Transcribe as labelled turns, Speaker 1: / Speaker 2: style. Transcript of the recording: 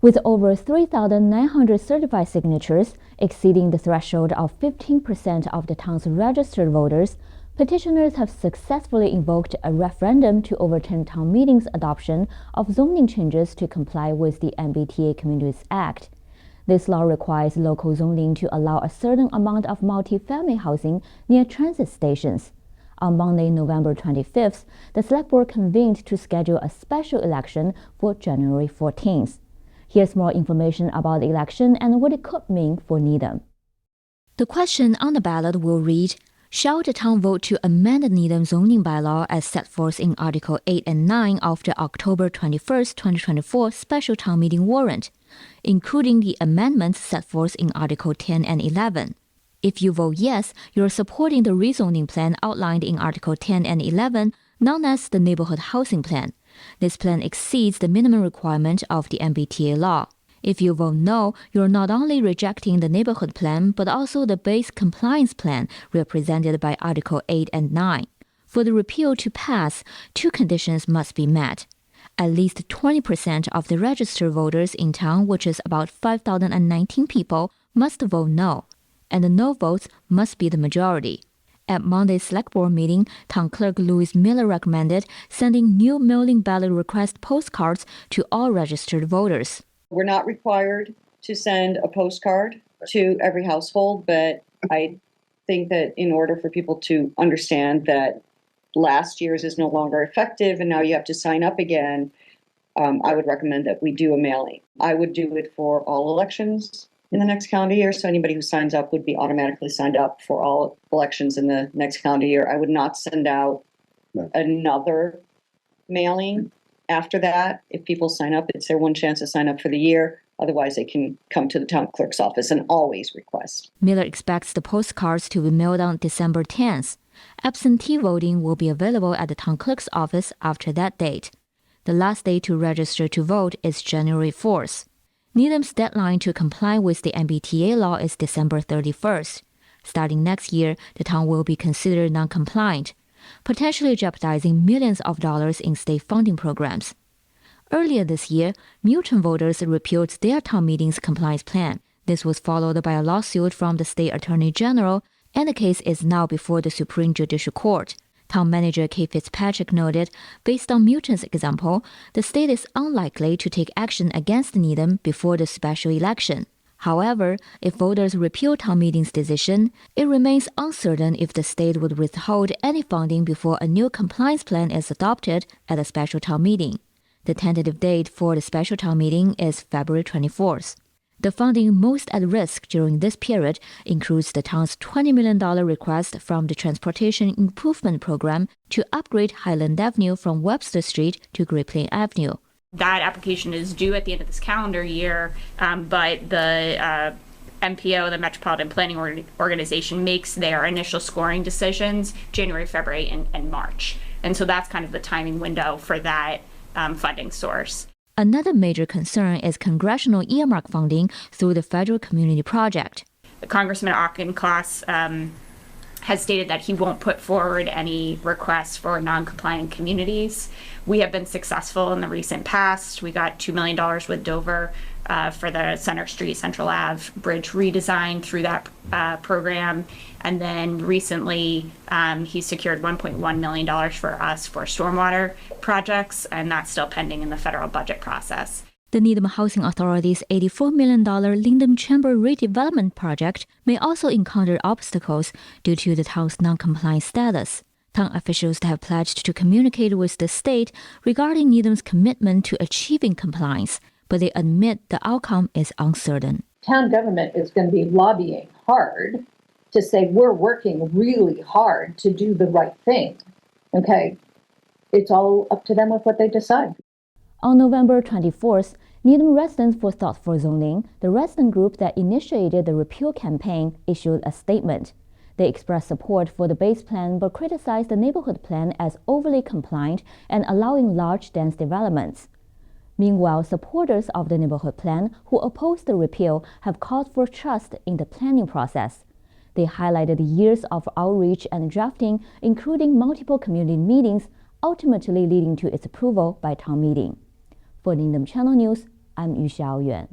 Speaker 1: With over 3,900 certified signatures, exceeding the threshold of 15% of the town's registered voters, petitioners have successfully invoked a referendum to overturn town meeting's adoption of zoning changes to comply with the MBTA Communities Act. This law requires local zoning to allow a certain amount of multi-family housing near transit stations. On Monday, November 25th, the Select Board convened to schedule a special election for January 14th. Here's more information about the election and what it could mean for Needham. The question on the ballot will read, shall the town vote to amend the Needham zoning bylaw as set forth in Article 8 and 9 of the October 21, 2024 special town meeting warrant, including the amendments set forth in Article 10 and 11? If you vote yes, you're supporting the rezoning plan outlined in Article 10 and 11, known as the Neighborhood Housing Plan. This plan exceeds the minimum requirement of the MBTA law. If you vote no, you're not only rejecting the neighborhood plan, but also the base compliance plan represented by Article 8 and 9. For the repeal to pass, two conditions must be met. At least 20% of the registered voters in town, which is about 5,019 people, must vote no, and the no votes must be the majority. At Monday's Select Board meeting, Town Clerk Louis Miller recommended sending new mailing ballot request postcards to all registered voters.
Speaker 2: We're not required to send a postcard to every household, but I think that in order for people to understand that last year's is no longer effective and now you have to sign up again, I would recommend that we do a mailing. I would do it for all elections in the next calendar year, so anybody who signs up would be automatically signed up for all elections in the next calendar year. I would not send out another mailing after that. If people sign up, it's their one chance to sign up for the year. Otherwise, they can come to the town clerk's office and always request.
Speaker 1: Miller expects the postcards to be mailed on December 10th. Absentee voting will be available at the town clerk's office after that date. The last day to register to vote is January 4th. Needham's deadline to comply with the MBTA law is December 31st. Starting next year, the town will be considered non-compliant, potentially jeopardizing millions of dollars in state funding programs. Earlier this year, Milton voters repealed their town meeting's compliance plan. This was followed by a lawsuit from the state attorney general, and the case is now before the Supreme Judicial Court. Town manager Kay Fitzpatrick noted, based on Milton's example, the state is unlikely to take action against Needham before the special election. However, if voters repeal town meeting's decision, it remains uncertain if the state would withhold any funding before a new compliance plan is adopted at a special town meeting. The tentative date for the special town meeting is February 24th. The funding most at risk during this period includes the town's $20 million request from the Transportation Improvement Program to upgrade Highland Avenue from Webster Street to Great Plain Avenue.
Speaker 3: That application is due at the end of this calendar year, but the MPO, the Metropolitan Planning Organization, makes their initial scoring decisions January, February, and March. And so that's kind of the timing window for that funding source.
Speaker 1: Another major concern is congressional earmark funding through the Federal Community Project.
Speaker 3: Congressman Auchincloss has stated that he won't put forward any requests for non-compliant communities. We have been successful in the recent past. We got $2 million with Dover for the Center Street, Central Ave bridge redesign through that program. And then recently, he secured $1.1 million for us for stormwater projects, and that's still pending in the federal budget process.
Speaker 1: The Needham Housing Authority's $84 million Needham Chamber redevelopment project may also encounter obstacles due to the town's non-compliant status. Town officials have pledged to communicate with the state regarding Needham's commitment to achieving compliance, but they admit the outcome is uncertain.
Speaker 4: Town government is going to be lobbying hard to say we're working really hard to do the right thing. Okay, it's all up to them with what they decide.
Speaker 1: On November 24th, Needham Residents for Thoughtful Zoning, the resident group that initiated the repeal campaign, issued a statement. They expressed support for the base plan but criticized the neighborhood plan as overly compliant and allowing large, dense developments. Meanwhile, supporters of the neighborhood plan who opposed the repeal have called for trust in the planning process. They highlighted years of outreach and drafting, including multiple community meetings, ultimately leading to its approval by town meeting. For Needham Channel News, I'm Yu Xiaoyuan.